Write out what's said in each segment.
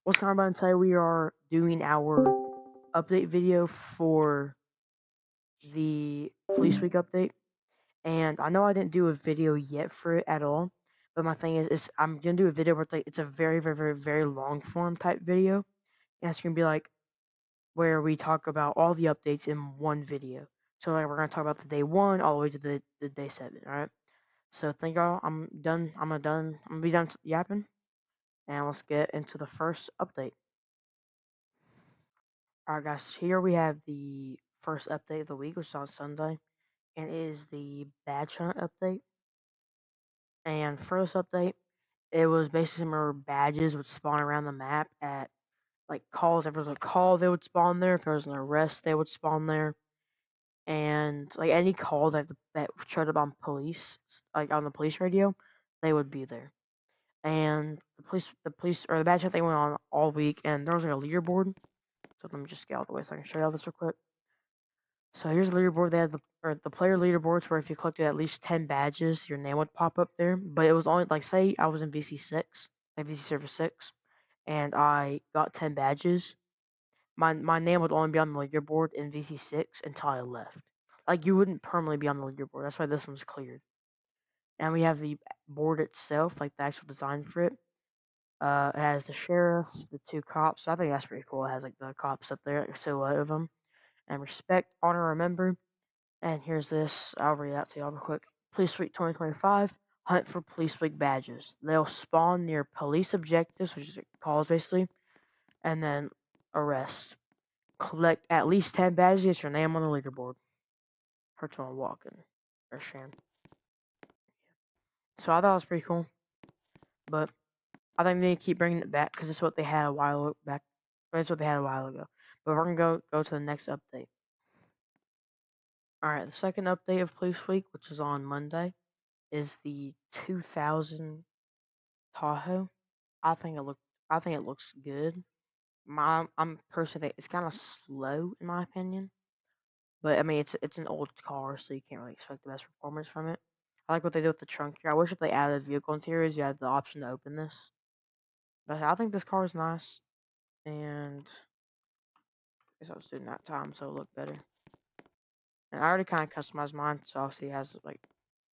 What's going on today? We are doing our update video for the Police Week update, and I know I didn't do a video yet for it at all. But my thing is I'm gonna do a video where it's a very, very, very, very long form type video, and it's gonna be like where we talk about all the updates in one video. So like we're gonna talk about the day one all the way to the day 7. All right. So thank y'all. I'm done. I'm gonna be done yapping, and let's get into the first update. Alright guys, here we have the first update of the week, which is on Sunday, and it is the badge hunt update. And for this update, it was basically where badges would spawn around the map at like calls. If there was a call, they would spawn there. If there was an arrest, they would spawn there. And like any call that showed up on police, like on the police radio, they would be there. And the police or the badge hunt thing went on all week, and there was like a leaderboard. So let me just get out of the way so I can show you all this real quick. So here's the leaderboard. They had the player leaderboards where if you collected at least 10 badges, your name would pop up there. But it was only like say I was in VC6, like VC Server 6, and I got 10 badges. My name would only be on the leaderboard in VC6 until I left. Like you wouldn't permanently be on the leaderboard. That's why this one's cleared. And we have the board itself, like the actual design for it. It has the sheriff, the 2 cops. So I think that's pretty cool. It has like the cops up there, like a silhouette of them. And respect, honor, remember. And here's this. I'll read it out to y'all real quick. Police Week 2025. Hunt for Police Week badges. They'll spawn near police objectives, which is calls basically, and then arrest. Collect at least 10 badges. Get your name on the leaderboard. Hurts on walking. Or Shan. So I thought it was pretty cool, but I think they need to keep bringing it back because it's what they had a while back. That's what they had a while ago. But we're gonna go to the next update. All right, the second update of Police Week, which is on Monday, is the 2000 Tahoe. I think it look I think it looks good. I'm personally it's kind of slow in my opinion, but I mean it's an old car, so you can't really expect the best performance from it. I like what they did with the trunk here. I wish if they added vehicle interiors, you had the option to open this. But I think this car is nice, and I guess I was doing that time, so it looked better. And I already kind of customized mine, so obviously it has like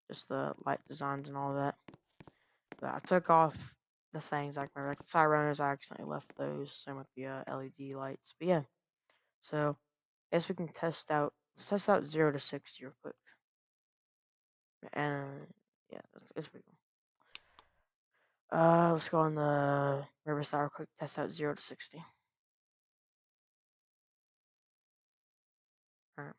just the light designs and all that. But I took off the things like my side runners. I accidentally left those. Same with the LED lights. But yeah, so I guess we can test out 0 to 60 real quick. And yeah, it's pretty cool. Let's go on the Riverside real quick. Test out 0 to 60. All right.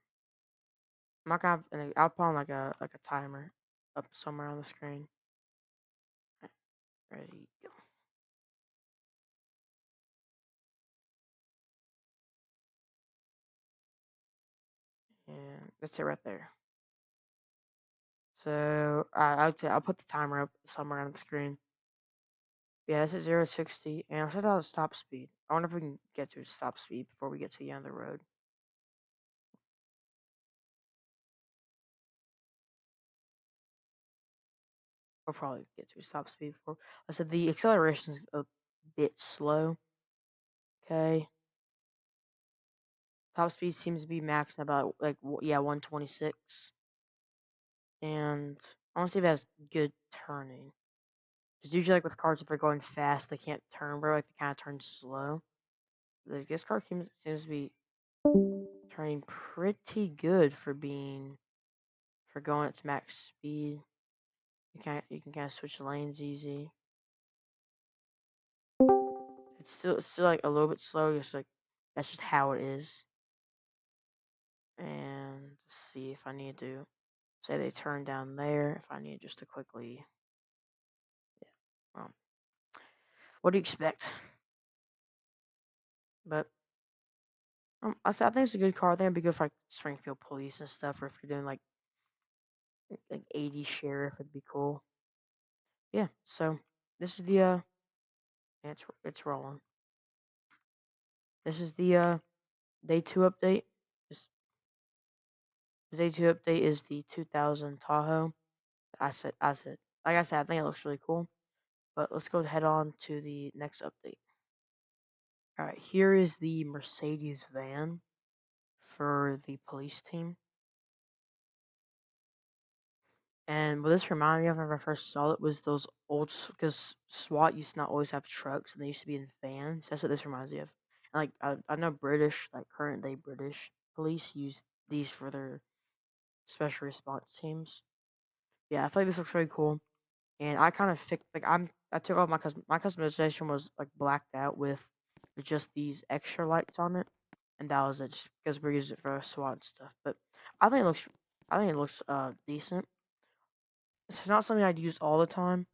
I'm not gonna have. I'll put on like a timer up somewhere on the screen. All right, ready, go. And that's it right there. So I'd say I'll put the timer up somewhere on the screen. Yeah, this is 0 to 60, and I'll set out a stop speed. I wonder if we can get to a stop speed before we get to the end of the road. We'll probably get to a stop speed before. I said the acceleration is a bit slow. Okay, top speed seems to be maxed about like yeah 126, and I want to see if it has good turning. Because usually like with cars, if they're going fast, they can't turn, but like they kind of turn slow. This car seems to be turning pretty good for going at max speed. You can kind of switch lanes easy. It's still like a little bit slow, just like that's just how it is. And let's see if I need to say they turn down there. If I need just to quickly, yeah. Well, what do you expect? But I think it's a good car. I think it'd be good for like Springfield police and stuff, or if you're doing like 80 sheriff, it'd be cool. Yeah. So this is the yeah, it's rolling. This is the day 2 update. This The day 2 update is the 2000 Tahoe. Like I said, I think it looks really cool. But let's go head on to the next update. All right, here is the Mercedes van for the police team. And what this reminded me of when I first saw it was those old, because SWAT used to not always have trucks and they used to be in vans. That's what this reminds me of. And like I know British, like current day British police use these for their special response teams. Yeah, I feel like this looks really cool. And I kind of fixed like I took off my customization was like blacked out with just these extra lights on it, and that was it. Just because we're using it for SWAT and stuff. But I think it looks decent. It's not something I'd use all the time.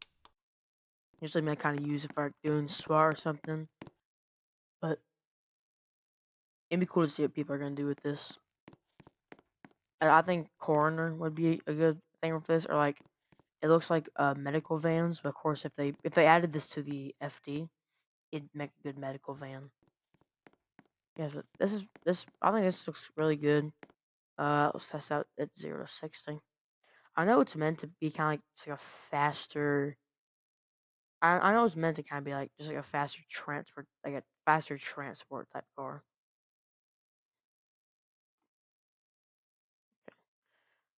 Usually, I kind of use it for like doing SWAT or something. But it'd be cool to see what people are gonna do with this. And I think coroner would be a good thing for this, or like it looks like medical vans. But of course, if they added this to the FD, it'd make a good medical van. Yeah, so this. I think this looks really good. Let's test out at 0 to 60. I know it's meant to be kind of like, it's like a faster. I know it's meant to kind of be like just like a faster transport, like a faster transport type car.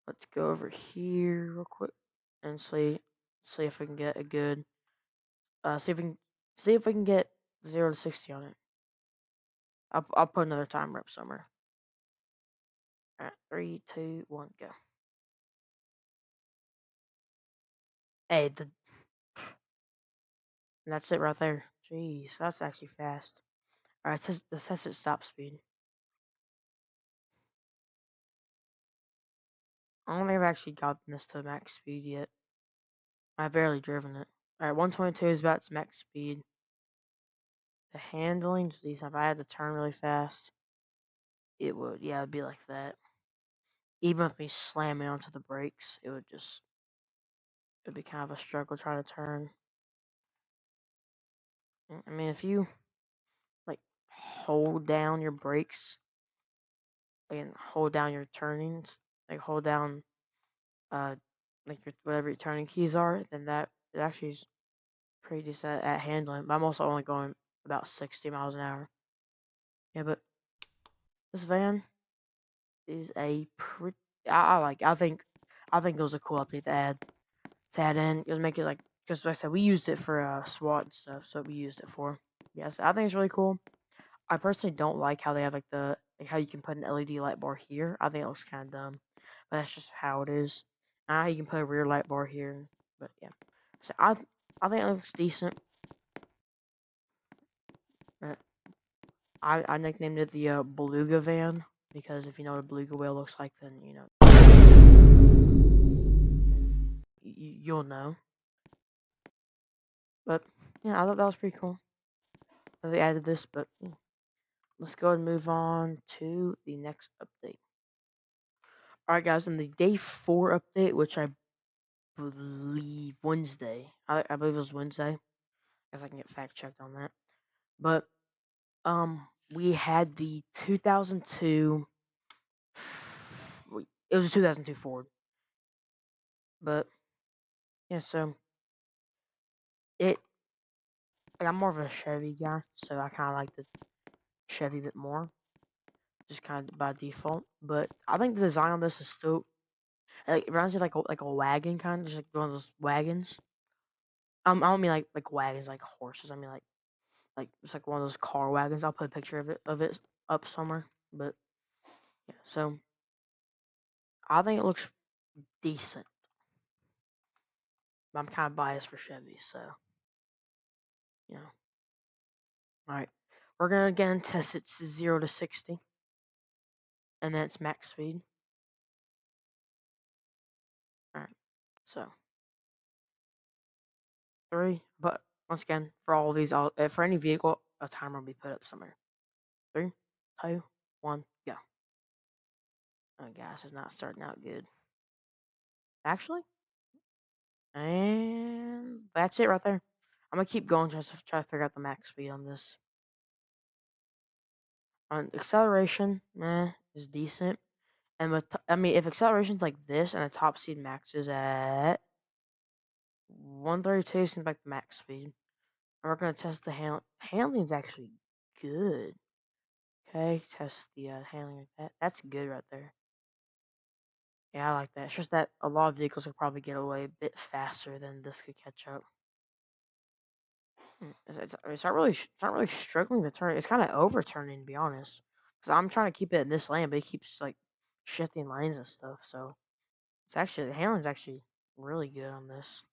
Let's go over here real quick and see if we can get a good see if we can get 0 to 60 on it. I'll put another timer up somewhere. All right, 3, 2, 1, go. Hey, and that's it right there. Jeez, that's actually fast. All right, this says it stop speed. I don't think I've actually gotten this to max speed yet. I've barely driven it. All right, 122 is about its max speed. The handling, geez, if I had to turn really fast, it would, yeah, it'd be like that. Even if me slamming onto the brakes, it'd be kind of a struggle trying to turn. I mean, if you like hold down your brakes and hold down your turnings, like hold down uh like your whatever your turning keys are, then that it actually is pretty decent at handling. But I'm also only going about 60 miles an hour. Yeah, but this van is a pretty. I like. I think it was a cool update to add in. It was make it like because like I said we used it for SWAT and stuff, so we used it for. Yes, I think it's really cool. I personally don't like how they have like how you can put an LED light bar here. I think it looks kind of dumb, but that's just how it is. You can put a rear light bar here, but yeah. So I think it looks decent. Uh, I nicknamed it the Beluga van because if you know what a beluga whale looks like, then you know you'll know. But yeah, I thought that was pretty cool that they added this. But yeah. Let's go and move on to the next update. All right, guys, in the day 4 update, which I believe Wednesday, I believe it was Wednesday. I guess I can get fact checked on that. But we had the 2002. It was a 2002 Ford, but yeah, so it. Like, I'm more of a Chevy guy, so I kind of like the Chevy a bit more, just kind of by default. But I think the design on this is still like it reminds me of like a wagon kind of, just like one of those wagons. I don't mean like wagons like horses. I mean like it's like one of those car wagons. I'll put a picture of it up somewhere. But yeah, so I think it looks decent. But I'm kind of biased for Chevy, so you know. All right, we're gonna again test it to 0 to 60, and then it's max speed. All right, so 3. But once again, for all these, for any vehicle, a timer will be put up somewhere. 3, 2, 1, go. Oh, gas is not starting out good. Actually, and that's it right there. I'm gonna keep going just to try to figure out the max speed on this. On acceleration, is decent. And I mean, if acceleration's like this and the top speed max is at 132, seems like the max speed. And we're gonna test the handling. Handling's actually good. Okay, test the handling of that. That's good right there. Yeah, I like that. It's just that a lot of vehicles will probably get away a bit faster than this could catch up. It's not really struggling to turn. It's kind of overturning, to be honest. Because I'm trying to keep it in this lane, but it keeps like shifting lanes and stuff. So it's actually the handling's actually really good on this.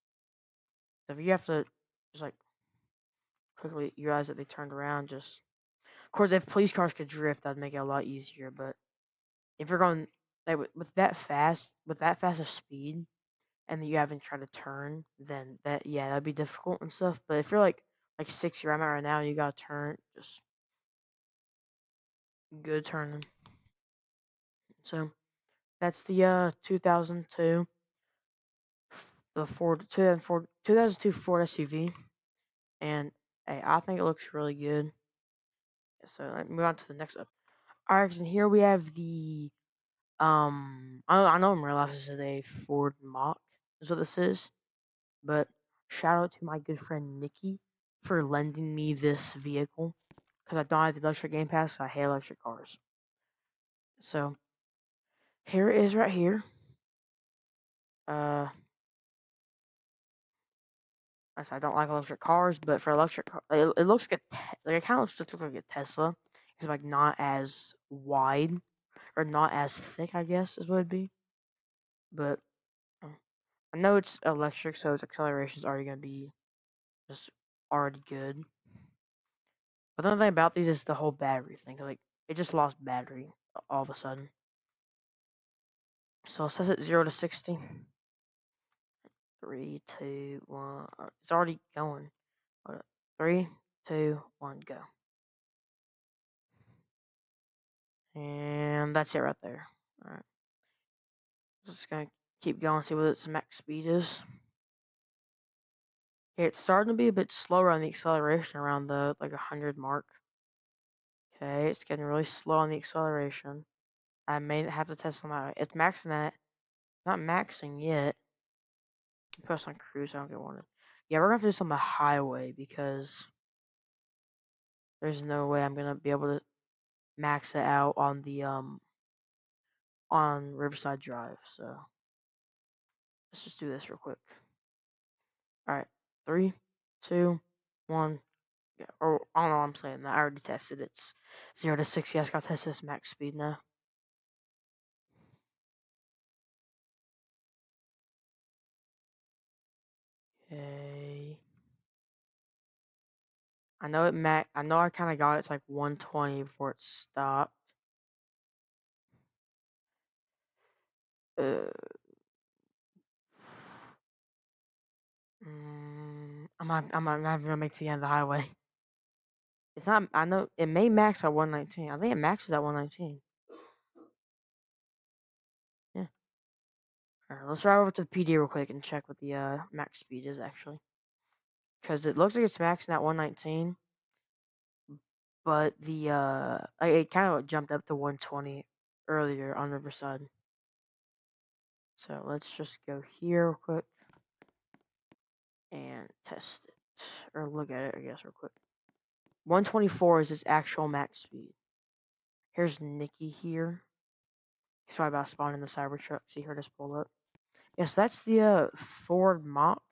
So if you have to just like quickly realize that they turned around, just of course if police cars could drift, that'd make it a lot easier. But if you're going like with that fast of speed, and then you haven't tried to turn, then that'd be difficult and stuff. But if you're like 60 where I'm at right now, and you gotta turn, just good turning. So that's the 2002 the Ford 2002 Ford SUV, and hey, I think it looks really good. So let me move on to the next up. All right, and here we have the I know in real life this is a Ford Mach, is what this is, but shout out to my good friend Nikki for lending me this vehicle because I don't have the electric Game Pass. So I hate electric cars. So here it is right here. Uh, I don't like electric cars, but for electric car, it looks like it kind of just looks like a Tesla. It's like not as wide or not as thick, I guess is what it'd be. But uh, I know it's electric, so its acceleration is already gonna be just already good. But the other thing about these is the whole battery thing. Like it just lost battery all of a sudden. So it says it's 0 to 60. 3, 2, 1. It's already going. 3, 2, 1, go. And that's it right there. Alright. Just gonna keep going, see what its max speed is. Okay, it's starting to be a bit slower on the acceleration around the like 100 mark. Okay, it's getting really slow on the acceleration. I may have to test on that. It's maxing that. Not maxing yet. Put us on cruise, I don't get wanted. Yeah, we're gonna have to do this on the highway because there's no way I'm gonna be able to max it out on the on Riverside Drive. So let's just do this real quick. Alright. 3, 2, 1. Yeah. Or I don't know what I'm saying that. I already tested it. It's 0 to 60. I just gotta test this max speed now. Okay. I know I know I kinda got it to like 120 before it stopped. Uh I'm not even gonna make it to the end of the highway. It's not. I know it may max at 119. I think it maxes at 119. Yeah. All right, let's drive over to the PD real quick and check what the max speed is actually, because it looks like it's maxing at 119, but the it kind of jumped up to 120 earlier on Riverside. So let's just go here real quick and test it or look at it, I guess, real quick. 124 is its actual max speed. Here's Nikki here. He's probably about to spawn in the Cybertruck. See her just pull up. Yes, that's the Ford Mach.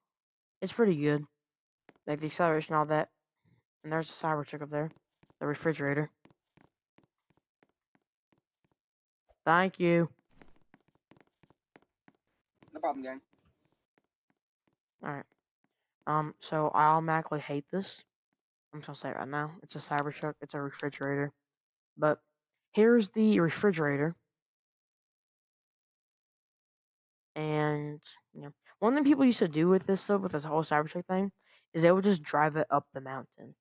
It's pretty good. Like the acceleration, all that. And there's the Cybertruck up there. The refrigerator. Thank you. No problem, gang. Alright. So I automatically hate this. I'm just gonna say it right now. It's a Cybertruck, it's a refrigerator. But here's the refrigerator. And one thing people used to do with this though, with this whole Cybertruck thing, is they would just drive it up the mountain.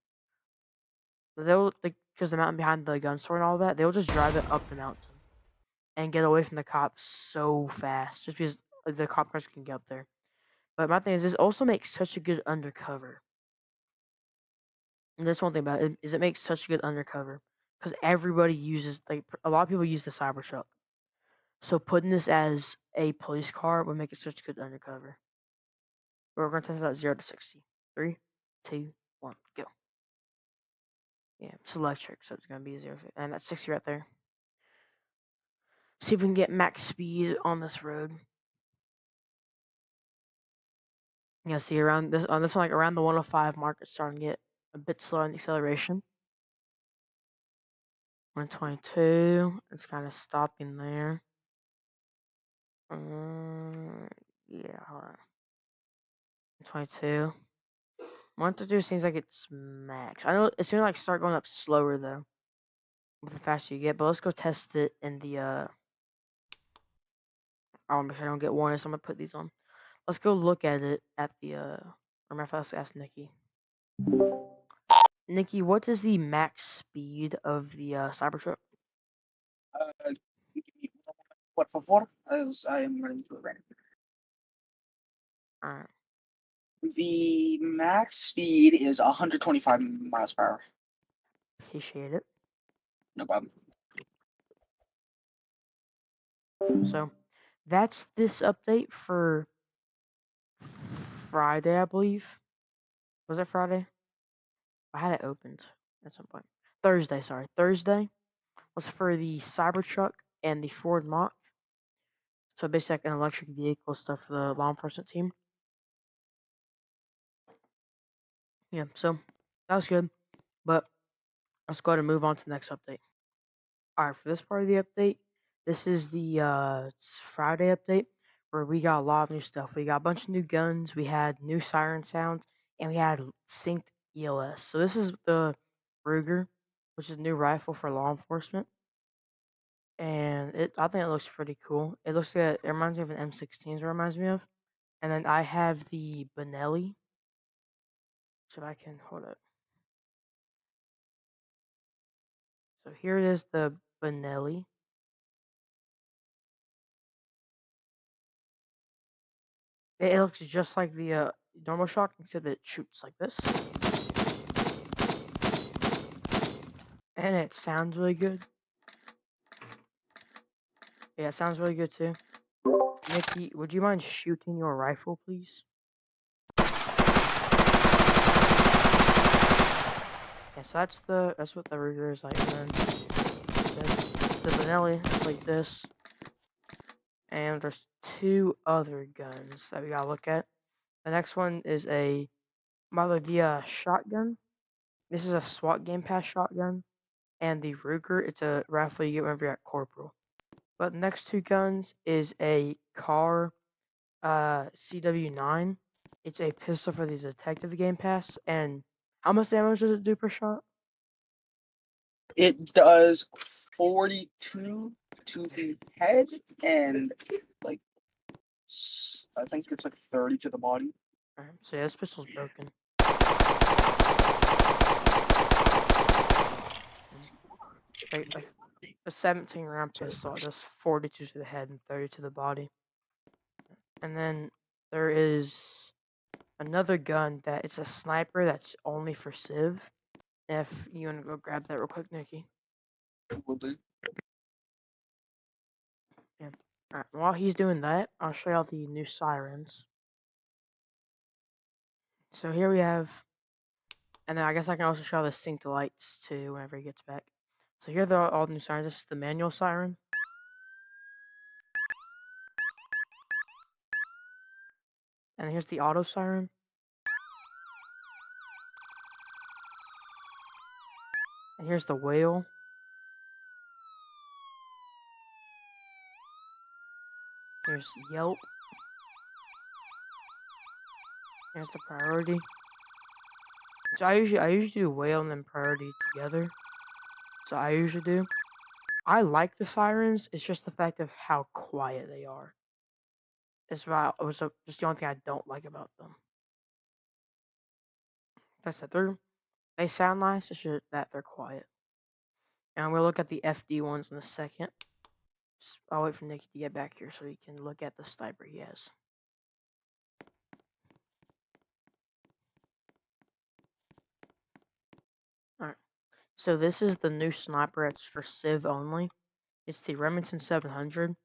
They'll because the mountain behind the gun store and all that, they'll just drive it up the mountain and get away from the cops so fast, just because the cop cars can get up there. But my thing is, this also makes such a good undercover. And that's one thing about it is it makes such a good undercover because everybody uses like a lot of people use the Cybertruck. So putting this as a police car would make it such a good undercover. We're gonna test it at 0 to 60. 3, 2, 1, go. Yeah, it's electric, so it's gonna be easier. And that's 60 right there. See if we can get max speed on this road. Yeah, see around this on this one, like around the 105 mark, it's starting to get a bit slower in the acceleration. 122, it's kind of stopping there. Yeah, hold on. 122. 122 seems like it's max. I know it's gonna like start going up slower though, with the faster you get. But let's go test it in the I want to make sure I don't get warned, so I'm gonna put these on. Let's go look at it at the or matter of fact, let's ask Nikki. Nikki, what is the max speed of the Cybertruck? Give me por favor, as I am running to a random. Alright. The max speed is 125 miles per hour. Appreciate it. No problem. So that's this update for Friday, I believe. Was it Friday? I had it opened at some point. Thursday, sorry. Thursday was for the Cybertruck and the Ford Mach. So basically like an electric vehicle stuff for the law enforcement team. Yeah, so that was good. But let's go ahead and move on to the next update. Alright, for this part of the update, this is the it's Friday update where we got a lot of new stuff. We got a bunch of new guns, we had new siren sounds, and we had synced ELS. So this is the Ruger, which is a new rifle for law enforcement. And I think it looks pretty cool. It looks like it reminds me of an M16. It reminds me of. And then I have the Benelli. So if I can hold it. So here it is, the Benelli. It looks just like the normal shock, except it shoots like this. And it sounds really good. Yeah, it sounds really good too. Nikki, would you mind shooting your rifle, please? Yeah, so that's what the Ruger is like. And then the Benelli is like this. And there's two other guns that we gotta look at. The next one is a Malavia shotgun. This is a SWAT Game Pass shotgun. And the Ruger, it's a rifle you get whenever you're at Corporal. But the next two guns is a Car CW9. It's a pistol for the Detective Game Pass. And how much damage does it do per shot? It does 42 to the head and like I think it's like 30 to the body. Alright, so yeah, this pistol's broken. Like a 17 round pistol does 42 to the head and 30 to the body. And then there is another gun that it's a sniper that's only for Civ. If you want to go grab that real quick, Nikki. Will do. Yeah. Alright, while he's doing that, I'll show y'all the new sirens. So here we have, and then I guess I can also show the synced lights too whenever he gets back. So here are all the new sirens. This is the manual siren. And here's the auto siren. And here's the whale. Here's Yelp. Here's the priority. So I usually do whale and then priority together. So I usually do. I like the sirens. It's just the fact of how quiet they are. That's why it was just the only thing I don't like about them. That's it. They sound nice. It's just that they're quiet. And we'll look at the FD ones in a second. I'll wait for Nikki to get back here so he can look at the sniper he has. Alright. So this is the new sniper. It's for Civ only. It's the Remington 700.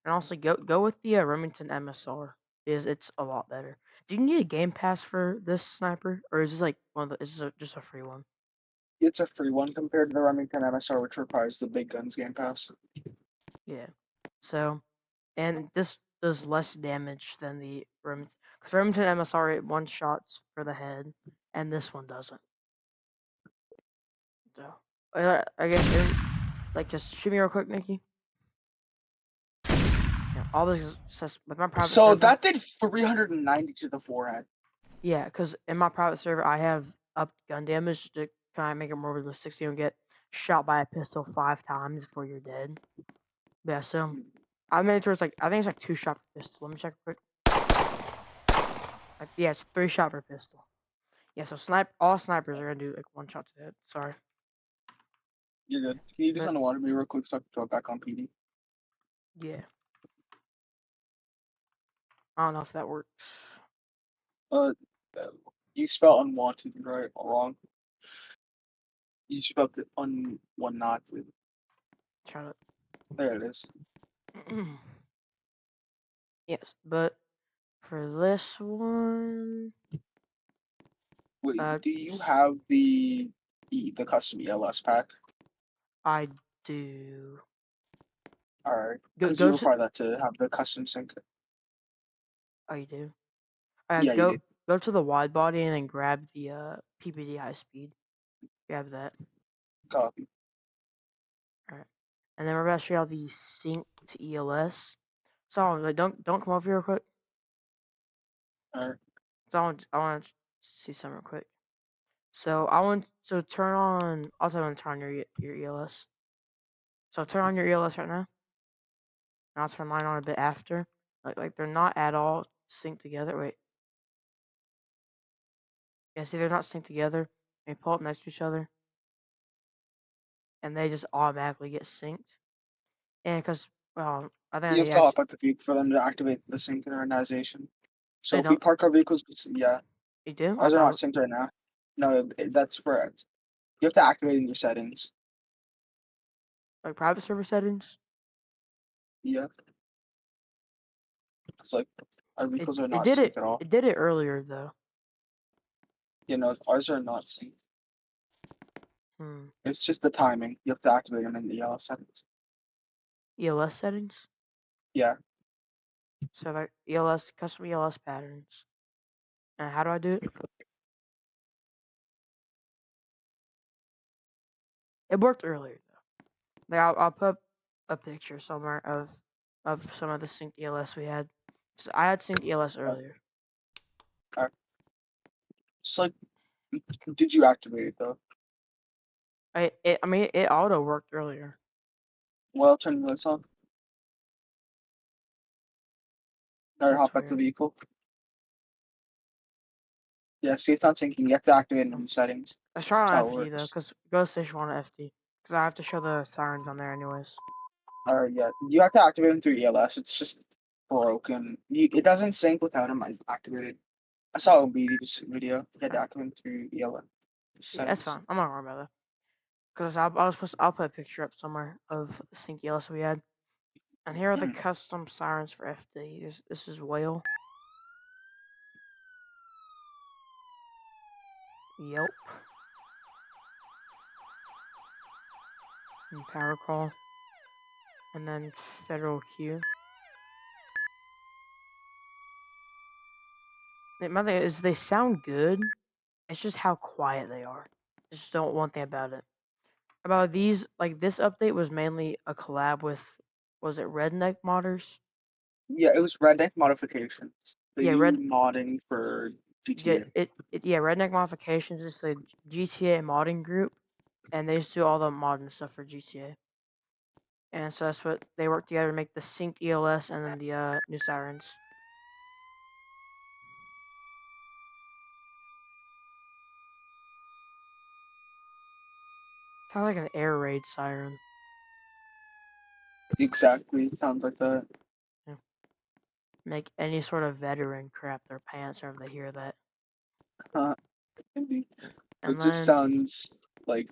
And also go with the Remington MSR because it's a lot better. Do you need a game pass for this sniper, or is this like one of the? Is this just a free one? It's a free one compared to the Remington MSR, which requires the Big Guns Game Pass. Yeah. So, and this does less damage than the Remington, because Remington MSR it one shots for the head, and this one doesn't. So, I guess like just shoot me real quick, Nikki. Yeah, all this is with my private So server. that did 390 to the forehead. Yeah, because in my private server I have up gun damage to kind of make it more realistic. So you don't get shot by a pistol 5 times before you're dead. Yeah, so I made it towards like I think it's like 2 shot per pistol. Let me check quick. Like, yeah, it's 3 shot per pistol. Yeah, so all snipers are gonna do like 1 shot to the head. Sorry. You're good. Can you just But, underwater me real quick so I can throw it back on PD? yeah. I don't know if that works. Uh, you spelled unwanted right or wrong. You spelled it one not to. Shut up. There it is. Yes, but for this one, Wait, do you have the custom ELS pack? I do. All right, Go because you go to. require that to have the custom sync. Oh, you do. Yeah, you do. Go to the wide body and then grab the PPD high speed. Grab that. Copy. Alright. And then we're about to show you how the sync to ELS. So like don't come over here real quick. All right. So I want to see something real quick. So turn on I'll tell you to turn on your ELS. So turn on your ELS right now. And I'll turn mine on a bit after. Like they're not at all synced together. Wait. Yeah, see they're not synced together. They pull up next to each other. And they just automatically get synced. And because I think You have they to hop actually at the vehicle for them to activate the synchronization. So they if we don't park our vehicles, yeah, they do? I ours are not thought synced right now. No, that's correct. You have to activate in your settings. like private server settings. Yeah. It's like our vehicles are It not did synced it at all. it did it earlier though. You know, ours are not synced. Hmm. It's just the timing. You have to activate them in the ELS settings. ELS settings. Yeah. So like ELS custom ELS patterns. And how do I do it? It worked earlier though. Like I'll put a picture somewhere of some of the synced ELS we had. So I had synced ELS earlier. It's like, did you activate it though? I mean it auto worked earlier. Well, turn the lights on. Now That's hop at the weird. vehicle. Yeah, see it's not syncing. You have to activate it in the settings. Let's try That's on how it FD though, works. because Ghost Station on FD. Because I have to show the sirens on there anyways. Alright, yeah. You have to activate them through ELS. It's just broken. It doesn't sync without them activated. I saw OBD's video. You had to activate them through ELS Yeah, that's settings. fine. I'm not worried about that. Because I'll put a picture up somewhere of the sync ELS we had. And here are the custom sirens for FD. This is Whale. Yelp. And Power Call. And then Federal Q. My thing is they sound good. It's just how quiet they are. Just don't want that about it. About these, like this update was mainly a collab with, was it Redneck Modders? Yeah, it was Redneck modifications. They Yeah, do modding for GTA. Redneck Modifications is a GTA modding group, and they just do all the modding stuff for GTA. And so that's what they work together to make the synced ELS and then the new sirens. Sounds like an air raid siren. Exactly. Sounds like that. Yeah. Make any sort of veteran crap their pants whenever they hear that. Maybe. And It just then sounds like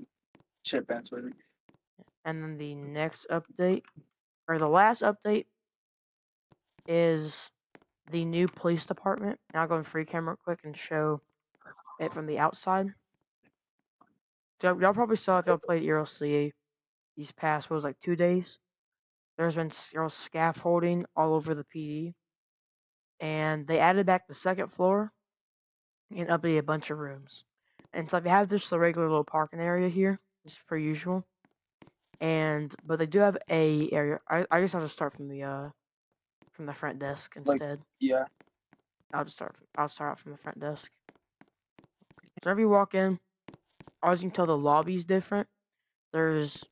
shit pants with and then the next update or the last update is the new police department. Now I'll go in free camera real quick and show it from the outside. So y'all probably saw if y'all played ERLC these past, what was like 2 days. There's been scaffolding all over the PD, and they added back the second floor and updated a bunch of rooms. And so they have just the regular little parking area here, just per usual. But they do have a area. I guess I'll just start from the front desk Like, instead. yeah. I'll start out from the front desk. So whenever you walk in, as you can tell, the lobby's different. There's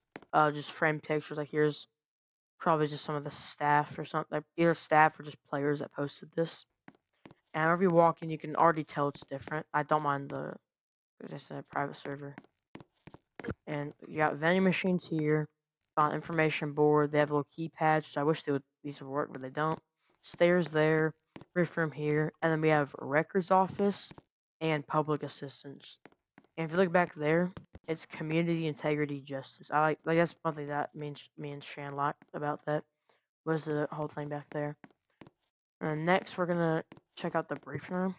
just framed pictures. Like here's probably just some of the staff or something, like either staff or just players that posted this. And whenever you walk in, you can already tell it's different. I don't mind it's a private server. And you got vending machines here, information board. They have little keypads, which I wish these would work, but they don't. Stairs there, brief room here, and then we have a records office and public assistance. And if you look back there, it's community integrity justice. I like that's one thing that me and Shan liked about that was the whole thing back there. And next, we're gonna check out the briefing room.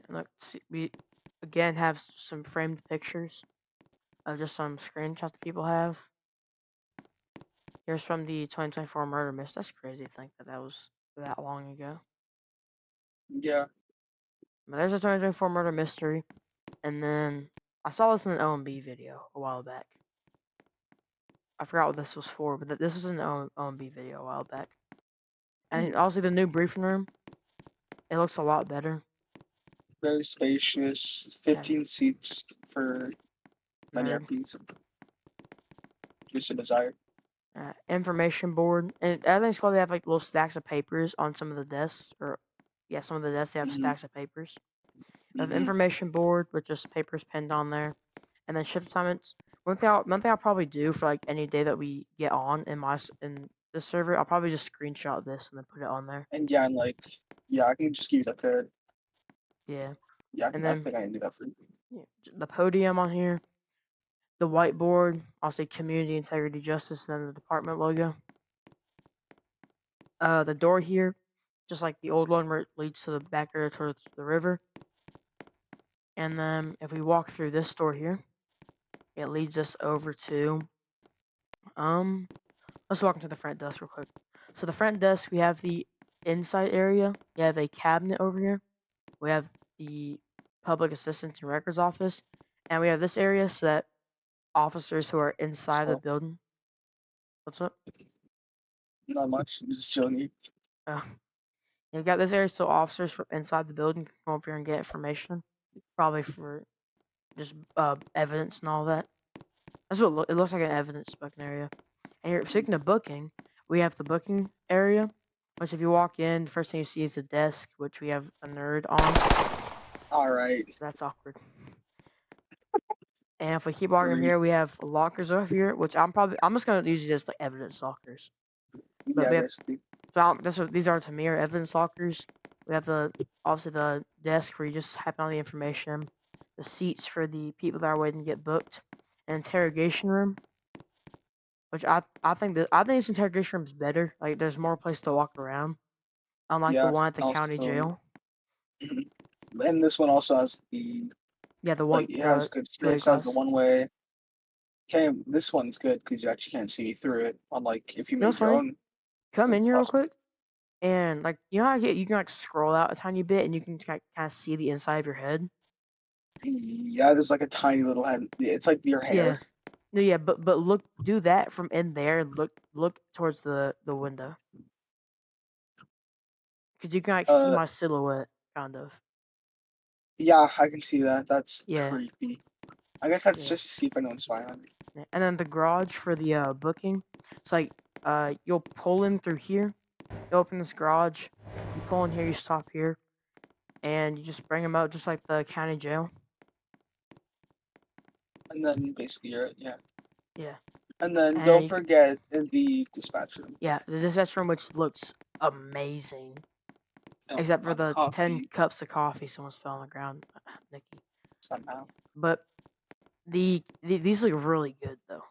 And look, we again have some framed pictures of just some screenshots that people have. Here's from the 2024 murder mystery. That's crazy to think that was that long ago. Yeah. But there's a 2024 murder mystery, and then I saw this in an OMB video a while back. I forgot what this was for, but this was an OMB video a while back. And also the new briefing room, it looks a lot better. Very spacious. 15 seats for many RPs. Just a desire. Information board, and I think it's called. They have like little stacks of papers on some of the desks, some of the desks they have stacks of papers. They have information board with just papers pinned on there, and then shift assignments. One thing I'll probably do for like any day that we get on in this server, I'll probably just screenshot this and then put it on there. And yeah, and like, yeah, I can just give you that code. Yeah. Yeah, I think I can do that for you. Yeah, the podium on here, the whiteboard, I'll say community integrity justice, and then the department logo. The door here, just like the old one where it leads to the back area towards the river. And then if we walk through this door here, it leads us over to let's walk into the front desk real quick. So the front desk, we have the inside area. We have a cabinet over here. We have the public assistance and records office, and we have this area so that officers who are inside the building. What's up? Not much. I'm just chilling. You've got this area so officers from inside the building can come up here and get information, probably for just evidence and all that. That's what it looks like, an evidence booking area. And here, speaking of booking, we have the booking area, which if you walk in, the first thing you see is the desk, which we have a nerd on. All right. So that's awkward. And if we keep walking here, we have lockers over here, which I'm just gonna use these as like evidence lockers. But that's what these are to me, are evidence lockers. We have obviously the desk where you just happen on the information, the seats for the people that are waiting to get booked, an interrogation room, which I think this interrogation room is better. Like there's more place to walk around, unlike the one at the county jail. And this one also has the one. Like, it has good space. Has the one way. This one's good because you actually can't see through it. Unlike if you make your own. Come in here real quick, and like you know how you can like scroll out a tiny bit and you can kind of see the inside of your head. Yeah, there's like a tiny little head. It's like your hair. Yeah, but do that from in there. Look towards the window, because you can like see my silhouette, kind of. Yeah, I can see that. That's creepy. I guess that's just to see if anyone's spying. And then the garage for the booking. It's like you'll pull in through here. You open this garage. You pull in here. You stop here, and you just bring them out just like the county jail. And then basically you're yeah. Yeah. And then don't forget the dispatch room. Yeah, the dispatch room, which looks amazing. Except for the 10 cups of coffee someone spilled on the ground, Nikki. Somehow. But these look really good though.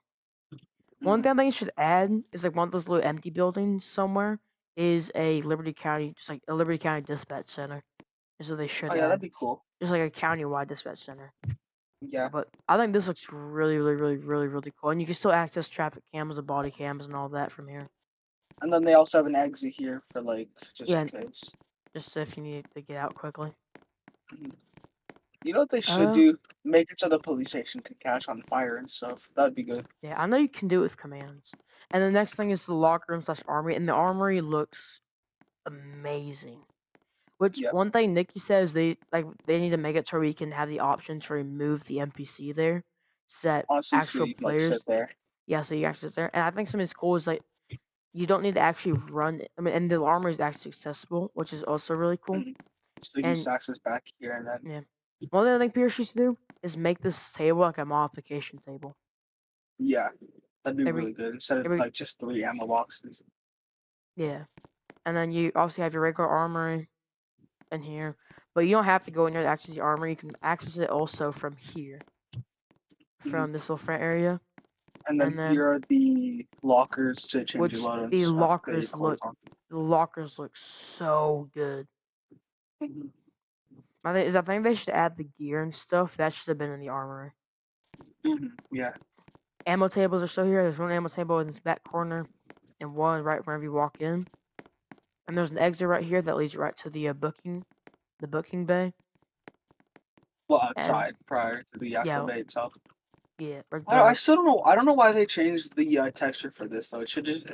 One thing I think you should add is like one of those little empty buildings somewhere is a Liberty County, just like a Liberty County dispatch center. and so they should Oh yeah, that'd add be cool. just like a county-wide dispatch center. Yeah, But I think this looks really, really, really, really, really cool, and you can still access traffic cams and body cams and all that from here. and then they also have an exit here for like just Yeah, in case. just if you need to get out quickly. Mhm. You know what they should Uh, do? Make it so the police station can catch on fire and stuff. That'd be good. yeah, I know you can do it with commands. And the next thing is the locker room slash armory, and the armory looks amazing. Which Yep. one thing Nikki says they need to make it to where you can have the option to remove the NPC there, so that Honestly, so actual you can like players, sit there. yeah, so you actually sit there. And I think something that's cool is like you don't need to actually run. I mean, and the armor is actually accessible, which is also really cool. Mhm. So you can And just access back here and then. yeah, one thing I think Pierce used to do is make this table like a modification table. Yeah, that'd be Every really good instead of every like just 3 ammo boxes. yeah, and then you also have your regular armory in here, but you don't have to go in there to access the armor. You can access it also from here, Mhm. from this little front area, And then and then here are the lockers to change your which load and the put your lockers clothes look on. so good. Mhm. I think they should add the gear and stuff. That should have been in the armory. Yeah. Ammo tables are still here. There's one ammo table in this back corner, and one right whenever you walk in. And there's an exit right here that leads right to the booking bay. Well, And outside prior to the actual yeah, bay itself. yeah, like I still don't know. I don't know why they changed the texture for this though. It should just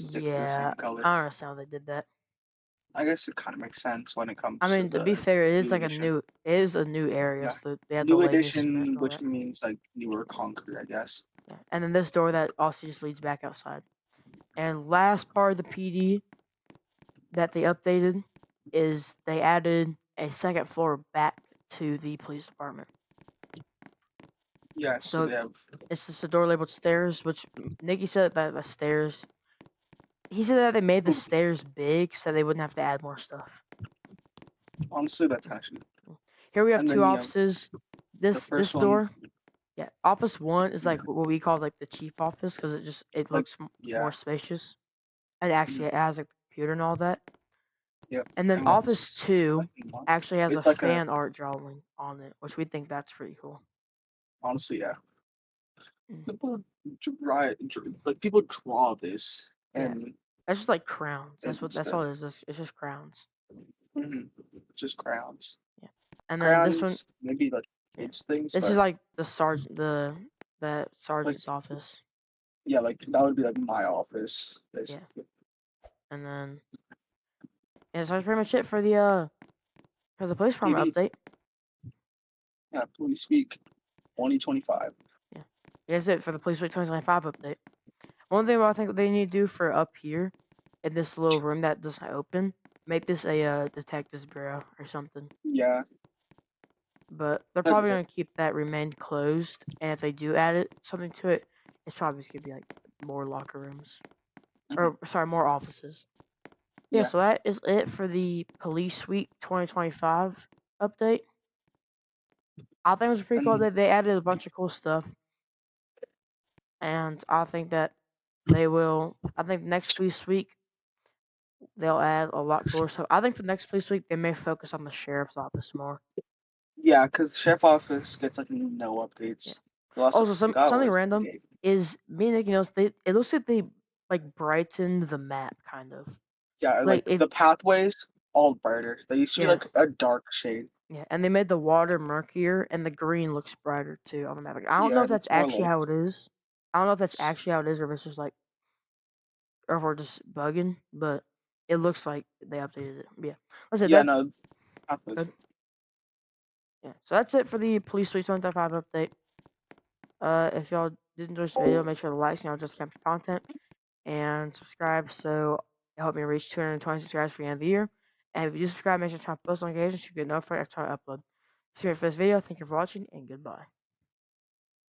stick to the yeah, same color. I don't understand how they did that. I guess it kind of makes sense when it I comes to mean, to be the fair, new edition. it is a new area, Yeah, so they have to new lay new cement edition, and all which that. means like newer concrete, I guess. Yeah, and then this door that also just leads back outside. And last part of the PD that they updated is they added a second floor back to the police department. Yeah, so So they have. it's just a door labeled stairs, which Nikki said that the stairs. He said that they made the stairs big so they wouldn't have to add more stuff. Honestly, that's actually. Here we have And then two you have offices. the This first one, door, yeah, office one is like what we call like the chief office because it like looks yeah, more spacious. And actually it has like the computer and all that. yep. And then And office what's two second one? actually has a It's like a fan art drawing on it, which we think that's pretty cool. honestly, yeah. Mm. People draw this, Yeah, and that's just like crowns. That's instead, all it is. It's just crowns. mhm, just crowns, Yeah, and then this one, crowns, maybe like yeah, kids things, this is but like the like sergeant's office. yeah, like that would be like my office, Yeah, basically. and then yeah, so that's pretty much it for the police department PD, update. yeah, Police Week 2025. Yeah, that's it for the police week 2025 update. One thing I think they need to do for up here in this little room that doesn't open, make this a detective's bureau or something. Yeah, But they're that'd probably be gonna keep that remain closed, and if they do add something to it, it's probably just gonna be like more locker rooms, good. or sorry, more offices. Yeah, Yeah, so that is it for the Police Week 2025 update. I think it was pretty cool and that they added a bunch of cool stuff, and I think that they will. I think next Police Week they'll add a lot cooler stuff. I think for next Police Week they may focus on the sheriff's office more. yeah, because the sheriff office gets like no Yeah. updates. The last Also, update we got something was random the 8th. is me and Nicky knows they. It looks like they like brightened the map kind of. Yeah, Like like if the pathways all brighter. They used to be yeah like a dark shade. yeah, and they made the water murkier and the green looks brighter too on the map. Like, I don't know Yeah, if and that's it's more actually like how it is. I don't know if that's actually how it is or if it's just like or if we're just bugging, but it looks like they updated it. Yeah, let's say yeah, that. no, pathways. Good. Yeah, so that's it for the Police Week 2025 update. If y'all did enjoy this video, make sure to like, you know, just capture content and subscribe so it helped me reach 220 subscribers for the end of the year. And if you do subscribe, make sure to turn on post notifications so you get notified every time I upload. See you for this video. Thank you for watching and goodbye.